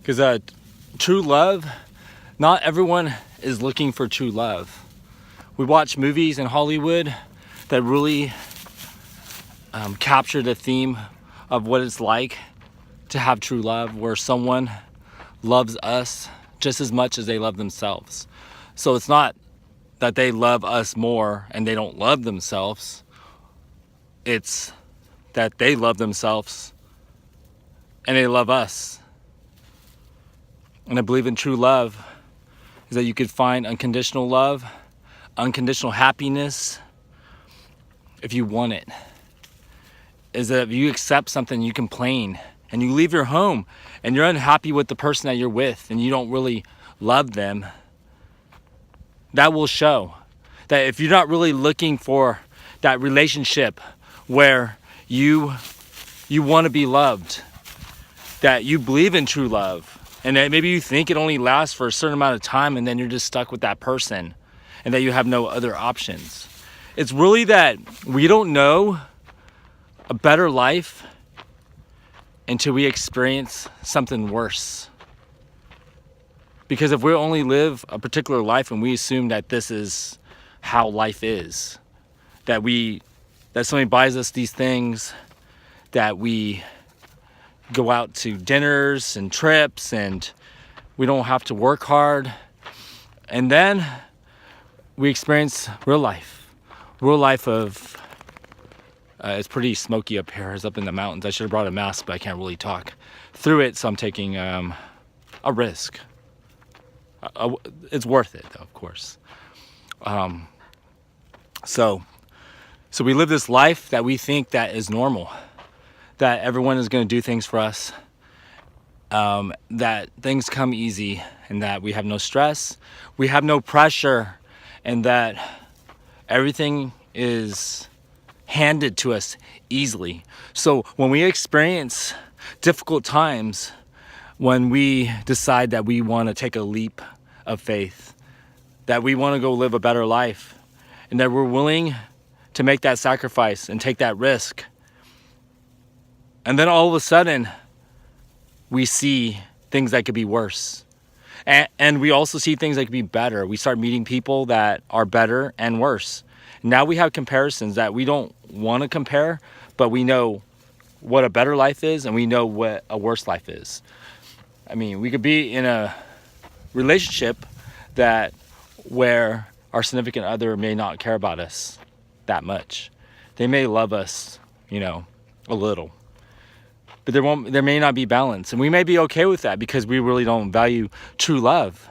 Because true love, not everyone is looking for true love. We watch movies in Hollywood that really capture the theme of what it's like to have true love, where someone loves us just as much as they love themselves. So it's not that they love us more and they don't love themselves. It's that they love themselves and they love us. And I believe in true love is that you could find unconditional love, unconditional happiness if you want it. Is that if you accept something, you complain and you leave your home and you're unhappy with the person that you're with and you don't really love them, that will show that if you're not really looking for that relationship where you want to be loved, that you believe in true love, and that maybe you think it only lasts for a certain amount of time and then you're just stuck with that person and that you have no other options. It's really that we don't know a better life until we experience something worse. Because if we only live a particular life and we assume that this is how life is, that somebody buys us these things, that we go out to dinners and trips and we don't have to work hard, and then we experience real life of it's pretty smoky up here. It's up in the mountains. I should have brought a mask, but I can't really talk through it, so I'm taking a risk. It's worth it though, of course. So we live this life that we think that is normal, that everyone is going to do things for us, that things come easy, and that we have no stress, we have no pressure, and that everything is handed to us easily. So when we experience difficult times, when we decide that we want to take a leap of faith, that we want to go live a better life, and that we're willing to make that sacrifice and take that risk, and then all of a sudden we see things that could be worse, and we also see things that could be better. We start meeting people that are better and worse. Now we have comparisons that we don't want to compare, but we know what a better life is and we know what a worse life is. I mean, we could be in a relationship where our significant other may not care about us that much. They may love us, a little, but there may not be balance, and we may be okay with that because we really don't value true love.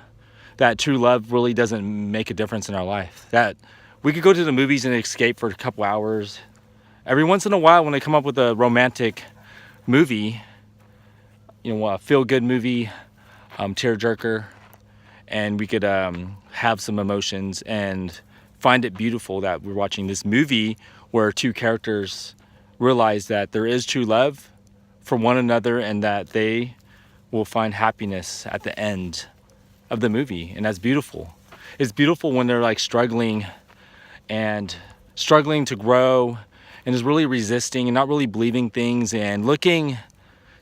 That true love really doesn't make a difference in our life. That we could go to the movies and escape for a couple hours. Every once in a while, when they come up with a romantic movie, a feel-good movie, tearjerker, and we could have some emotions and find it beautiful that we're watching this movie where two characters realize that there is true love for one another and that they will find happiness at the end of the movie. And that's beautiful. It's beautiful when they're like struggling to grow and is really resisting and not really believing things and looking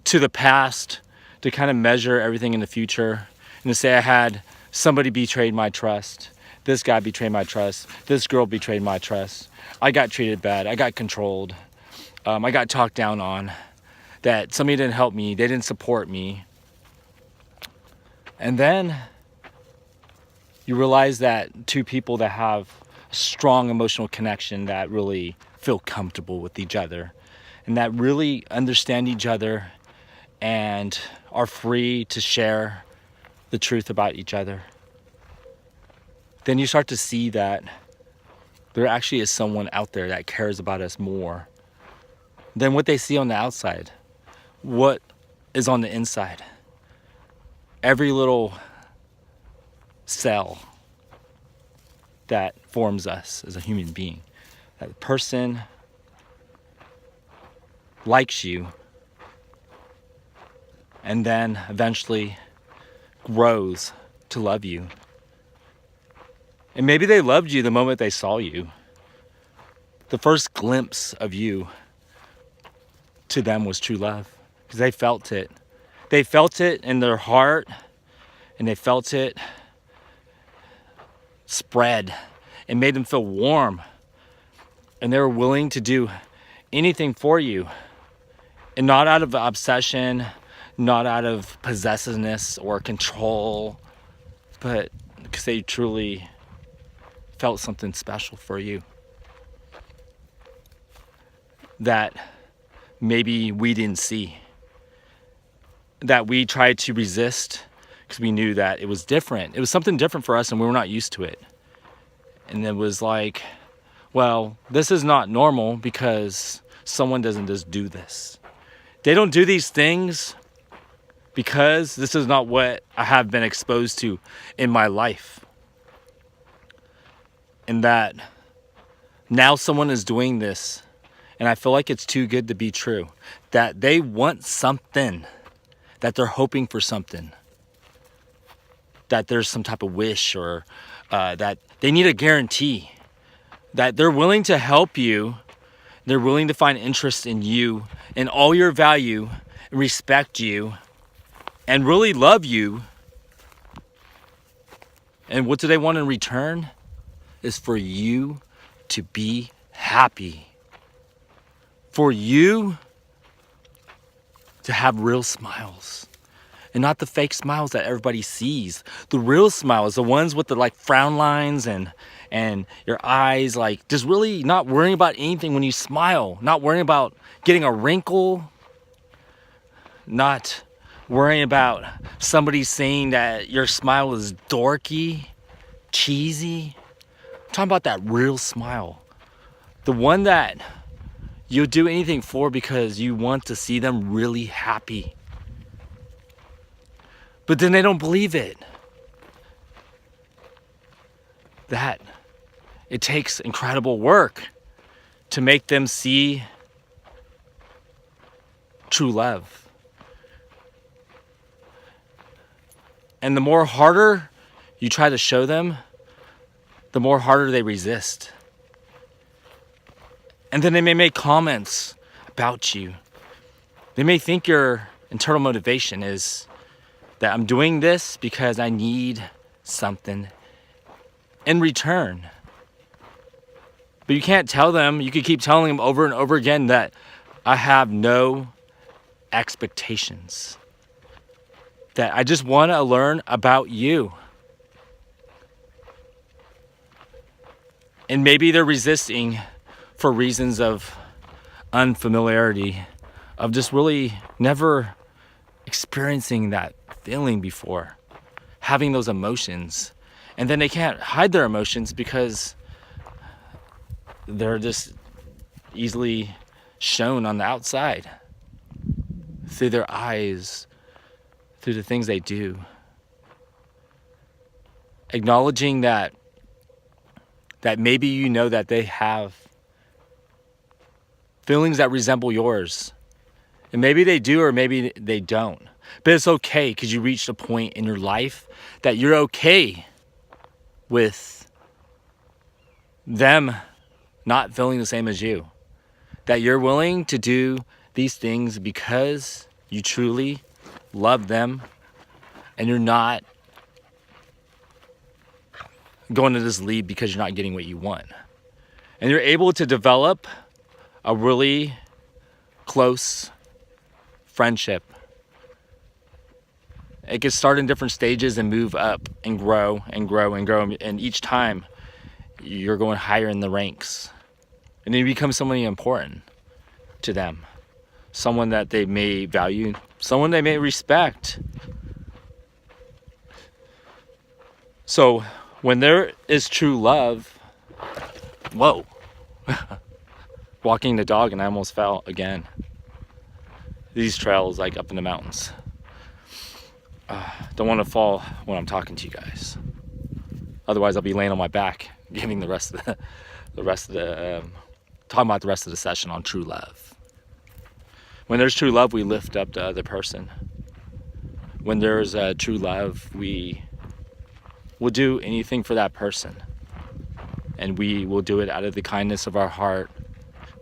to the past to kind of measure everything in the future and to say, I had somebody betrayed my trust. This guy betrayed my trust. This girl betrayed my trust. I got treated bad. I got controlled. I got talked down on. That somebody didn't help me. They didn't support me. And then you realize that two people that have a strong emotional connection, that really feel comfortable with each other and that really understand each other and are free to share the truth about each other, then you start to see that there actually is someone out there that cares about us more than what they see on the outside, what is on the inside. Every little cell that forms us as a human being, that person likes you and then eventually grows to love you. And maybe they loved you the moment they saw you. The first glimpse of you to them was true love because they felt it. They felt it in their heart, and they felt it spread. It made them feel warm, and they were willing to do anything for you, and not out of obsession, not out of possessiveness or control, but because they truly felt something special for you that maybe we didn't see, that we tried to resist because we knew that it was different. It was something different for us, and we were not used to it. And it was like, well, this is not normal because someone doesn't just do this. They don't do these things because this is not what I have been exposed to in my life. And that now someone is doing this, and I feel like it's too good to be true. That they want something, that they're hoping for something, that there's some type of wish, or that they need a guarantee, that they're willing to help you, they're willing to find interest in you, in all your value, respect you, and really love you. And what do they want in return? Is for you to be happy. For you to have real smiles. And not the fake smiles that everybody sees. The real smiles, the ones with the like frown lines and your eyes, like just really not worrying about anything when you smile. Not worrying about getting a wrinkle. Not worrying about somebody saying that your smile is dorky, cheesy. I'm talking about that real smile. The one that you'll do anything for because you want to see them really happy. But then they don't believe it. That it takes incredible work to make them see true love. And the more harder you try to show them, the more harder they resist. And then they may make comments about you. They may think your internal motivation is that I'm doing this because I need something in return. But you can't tell them, you could keep telling them over and over again that I have no expectations. That I just want to learn about you. And maybe they're resisting for reasons of unfamiliarity, of just really never experiencing that feeling before, having those emotions. And then they can't hide their emotions because they're just easily shown on the outside, through their eyes, through the things they do. Acknowledging that maybe you know that they have feelings that resemble yours. And maybe they do, or maybe they don't. But it's okay, because you reached a point in your life that you're okay with them not feeling the same as you. That you're willing to do these things because you truly love them, and you're not going to this lead because you're not getting what you want. And you're able to develop a really close friendship. It can start in different stages and move up and grow and grow and grow. And each time you're going higher in the ranks. And then you become somebody important to them. Someone that they may value, someone they may respect. So when there is true love, whoa. Walking the dog and I almost fell again. These trails like up in the mountains. Don't want to fall when I'm talking to you guys. Otherwise I'll be laying on my back, giving the rest of the talking about the rest of the session on true love. When there's true love, we lift up the other person. When there's true love, we will do anything for that person. And we will do it out of the kindness of our heart.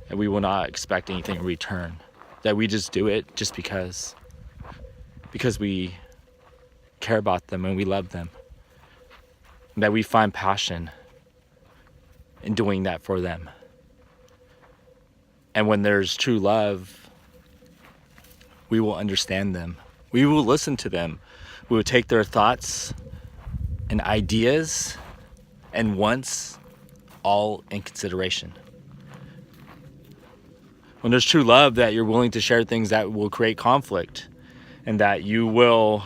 And we will not expect anything in return. That we just do it just because. because we care about them and we love them. And that we find passion in doing that for them. And when there's true love, we will understand them. We will listen to them. We will take their thoughts and ideas and wants all in consideration. When there's true love, that you're willing to share things that will create conflict, and that you will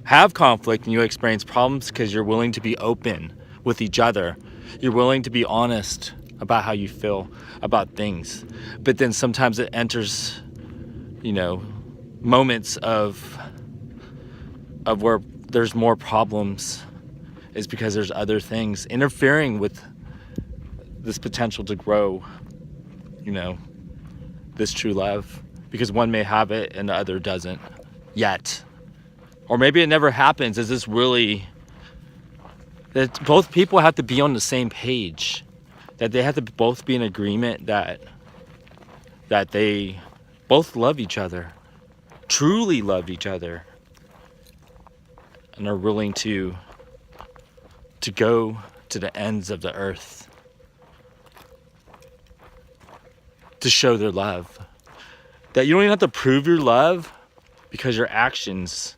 have conflict and you experience problems because you're willing to be open with each other. You're willing to be honest about how you feel about things. But then sometimes it enters, moments of where there's more problems, is because there's other things interfering with this potential to grow, this true love, because one may have it and the other doesn't yet. Or maybe it never happens. Is this really that both people have to be on the same page, that they have to both be in agreement that they both love each other, truly love each other, and are willing to go to the ends of the earth to show their love. That you don't even have to prove your love, because your actions,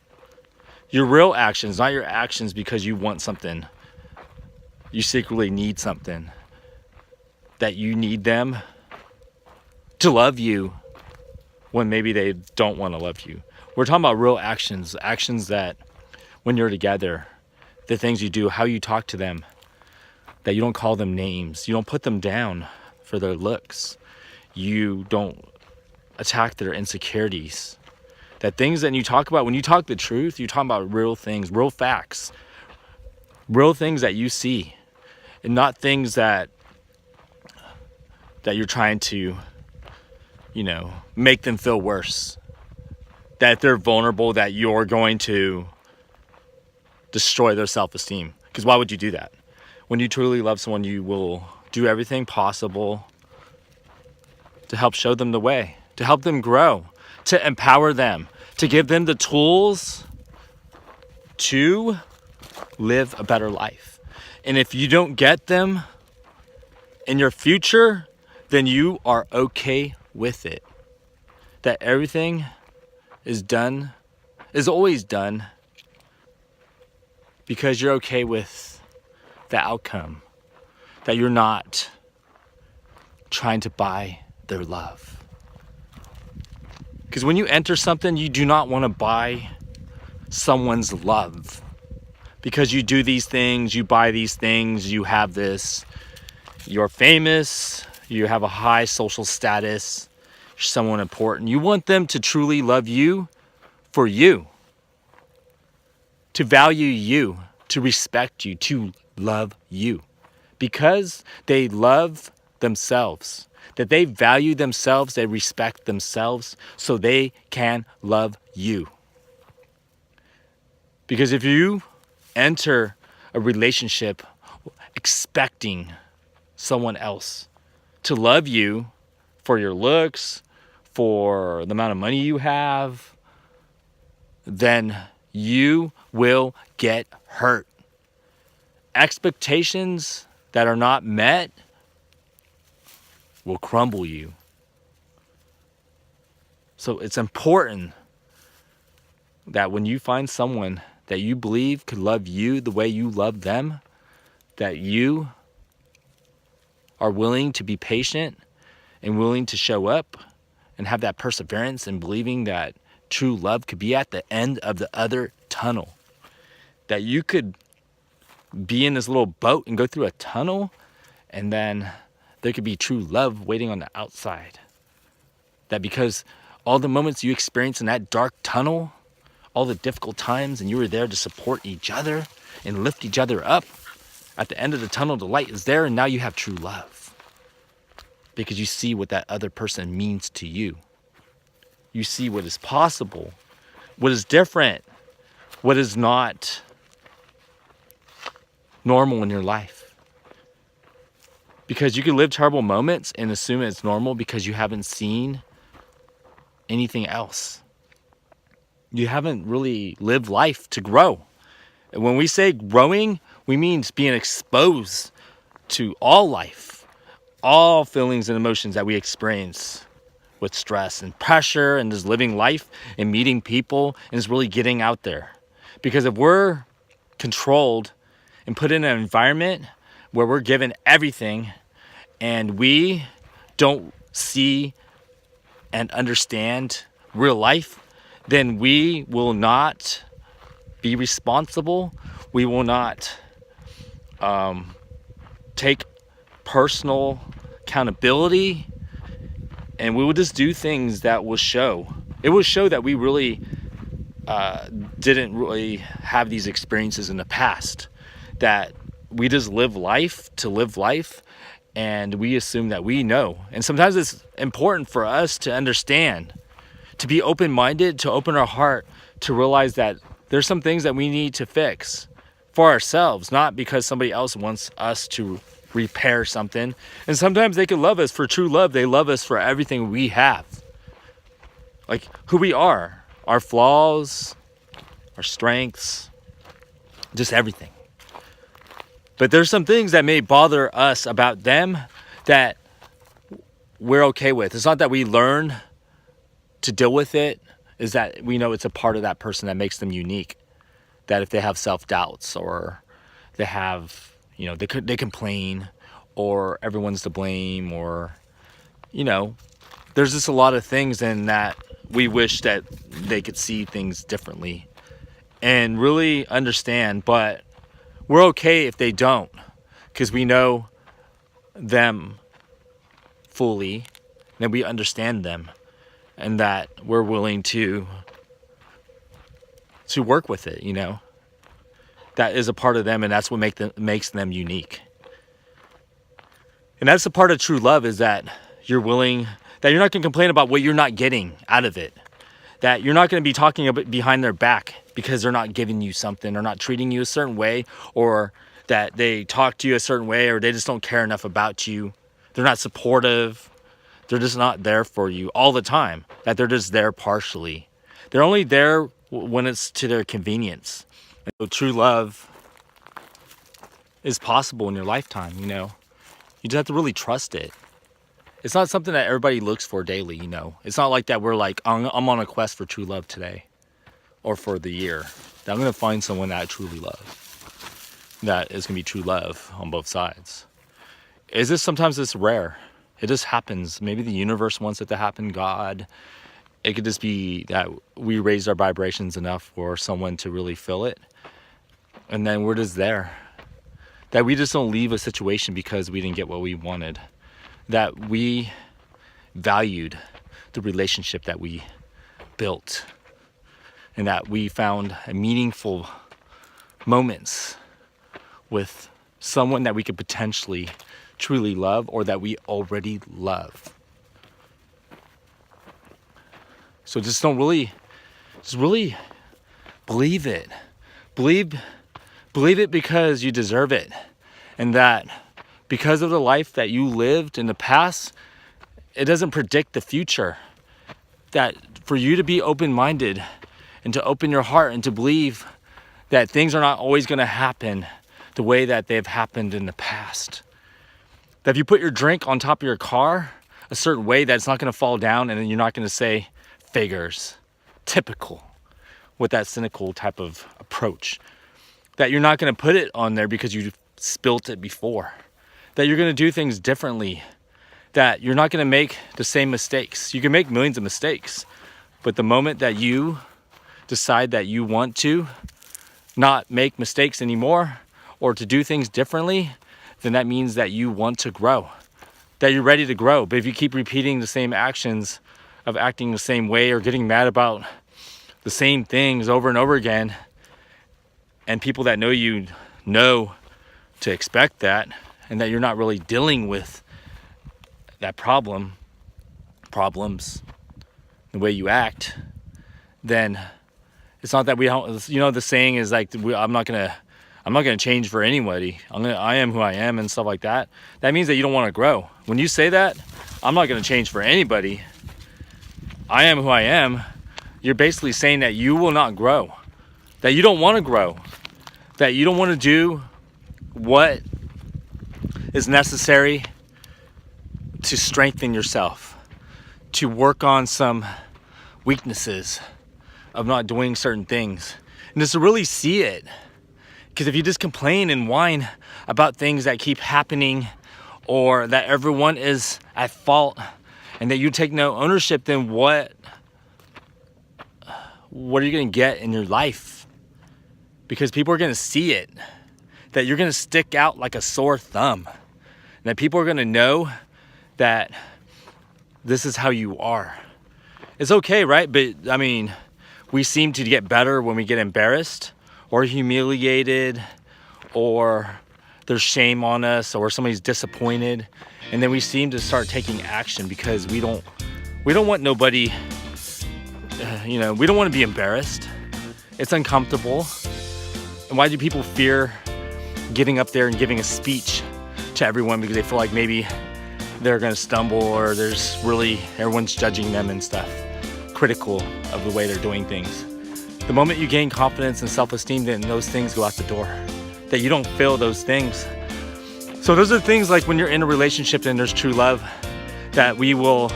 your real actions, not your actions because you want something, you secretly need something, that you need them to love you when maybe they don't want to love you. We're talking about real actions that when you're together, the things you do, how you talk to them, that you don't call them names, you don't put them down for their looks, you don't attack their insecurities. That things that you talk about, when you talk the truth, you're talking about real things, real facts, real things that you see, and not things that you're trying to, make them feel worse. That they're vulnerable, that you're going to destroy their self-esteem. Because why would you do that? When you truly love someone, you will do everything possible to help show them the way, to help them grow, to empower them, to give them the tools to live a better life. And if you don't get them in your future, then you are okay with it. That everything is always done because you're okay with the outcome. That you're not trying to buy their love. Because when you enter something, you do not want to buy someone's love. Because you do these things, you buy these things, you have this, you're famous, you have a high social status, you're someone important. You want them to truly love you for you, to value you, to respect you, to love you. Because they love themselves, that they value themselves, they respect themselves, so they can love you. Because if you enter a relationship expecting someone else to love you for your looks, for the amount of money you have, then you will get hurt. Expectations that are not met will crumble you. So it's important that when you find someone that you believe could love you the way you love them, that you are willing to be patient and willing to show up and have that perseverance and believing that true love could be at the end of the other tunnel. That you could be in this little boat and go through a tunnel, and then there could be true love waiting on the outside. That because all the moments you experience in that dark tunnel, all the difficult times, and you were there to support each other and lift each other up, at the end of the tunnel, the light is there, and now you have true love. Because you see what that other person means to you. You see what is possible, what is different, what is not normal in your life. Because you can live terrible moments and assume it's normal because you haven't seen anything else. you haven't really lived life to grow. And when we say growing, we mean being exposed to all life, all feelings and emotions that we experience with stress and pressure and just living life and meeting people and just really getting out there. Because if we're controlled and put in an environment where we're given everything and we don't see and understand real life, then we will not be responsible. We will not take personal accountability, and we will just do things that will show. It will show that we really didn't really have these experiences in the past, that we just live life to live life, and we assume that we know. And sometimes it's important for us to understand, to be open-minded, to open our heart, to realize that there's some things that we need to fix for ourselves, not because somebody else wants us to repair something. And sometimes they can love us for true love. They love us for everything we have, like who we are, our flaws, our strengths, just everything. But there's some things that may bother us about them that we're okay with. It's not that we learn to deal with it, is that we know it's a part of that person that makes them unique. That if they have self-doubts, or they have, they complain, or everyone's to blame, or, there's just a lot of things in that we wish that they could see things differently and really understand. But we're okay if they don't, because we know them fully, and we understand them, and that we're willing to work with it. That is a part of them, and that's what makes them unique. And that's the part of true love, is that you're willing, that you're not going to complain about what you're not getting out of it. That you're not going to be talking about behind their back because they're not giving you something, or not treating you a certain way, or that they talk to you a certain way, or they just don't care enough about you. They're not supportive. They're just not there for you all the time. That they're just there partially. They're only there when it's to their convenience. And so true love is possible in your lifetime, You just have to really trust it. It's not something that everybody looks for daily, It's not like that we're like, I'm on a quest for true love today, or for the year, that I'm going to find someone that I truly love, that is going to be true love on both sides. Sometimes it's rare. It just happens. Maybe the universe wants it to happen, God. It could just be that we raised our vibrations enough for someone to really feel it, and then we're just there. That we just don't leave a situation because we didn't get what we wanted. That we valued the relationship that we built, and that we found meaningful moments with someone that we could potentially truly love, or that we already love. So just really believe it. Believe it because you deserve it. And that because of the life that you lived in the past, it doesn't predict the future. That for you to be open-minded and to open your heart and to believe that things are not always going to happen the way that they've happened in the past. That if you put your drink on top of your car a certain way, that it's not going to fall down, and then you're not going to say, figures, typical, with that cynical type of approach. That you're not going to put it on there because you spilt it before. That you're going to do things differently. That you're not going to make the same mistakes. You can make millions of mistakes, but the moment that you decide that you want to not make mistakes anymore, or to do things differently, then that means that you want to grow. That you're ready to grow. But if you keep repeating the same actions of acting the same way, or getting mad about the same things over and over again, and people that know you know to expect that, and that you're not really dealing with that problems, the way you act, then it's not that we don't, the saying is like, I'm not gonna change for anybody. I am who I am, and stuff like that. That means that you don't want to grow. When you say that, I'm not gonna change for anybody, I am who I am, you're basically saying that you will not grow, that you don't want to grow, that you don't want to do what is necessary to strengthen yourself, to work on some weaknesses of not doing certain things, and just to really see it. Because if you just complain and whine about things that keep happening, or that everyone is at fault, and that you take no ownership, then what are you going to get in your life? Because people are going to see it, that you're going to stick out like a sore thumb, and that people are going to know that this is how you are. It's okay, right? But I mean, we seem to get better when we get embarrassed or humiliated, or there's shame on us, or somebody's disappointed, and then we seem to start taking action because we don't want nobody, we don't want to be embarrassed. It's uncomfortable. And why do people fear getting up there and giving a speech to everyone? Because they feel like maybe they're going to stumble, or everyone's judging them and stuff, critical of the way they're doing things. The moment you gain confidence and self-esteem, then those things go out the door, that you don't feel those things. So those are the things, like when you're in a relationship and there's true love, that we will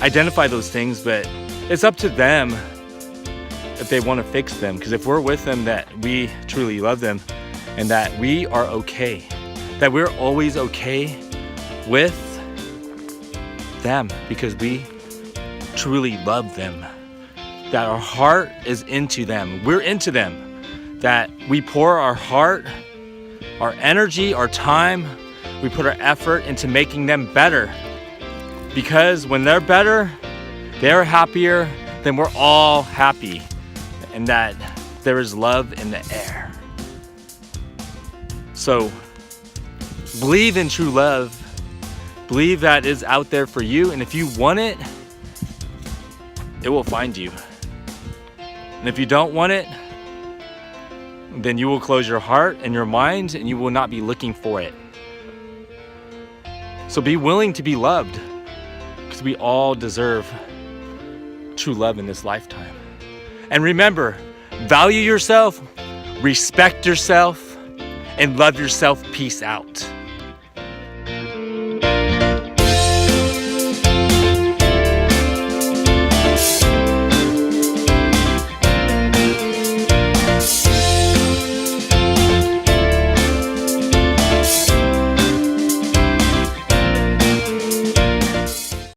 identify those things, but it's up to them if they want to fix them. Because if we're with them, that we truly love them, and that we are okay, that we're always okay with them because we truly love them, that our heart is into them, we're into them, that we pour our heart, our energy, our time, we put our effort into making them better. Because when they're better, they're happier, then we're all happy, and that there is love in the air. So believe in true love. Believe that is out there for you, and if you want it, it will find you. And if you don't want it, then you will close your heart and your mind, and you will not be looking for it. So be willing to be loved, because we all deserve true love in this lifetime. And remember, value yourself, respect yourself, and love yourself. Peace out.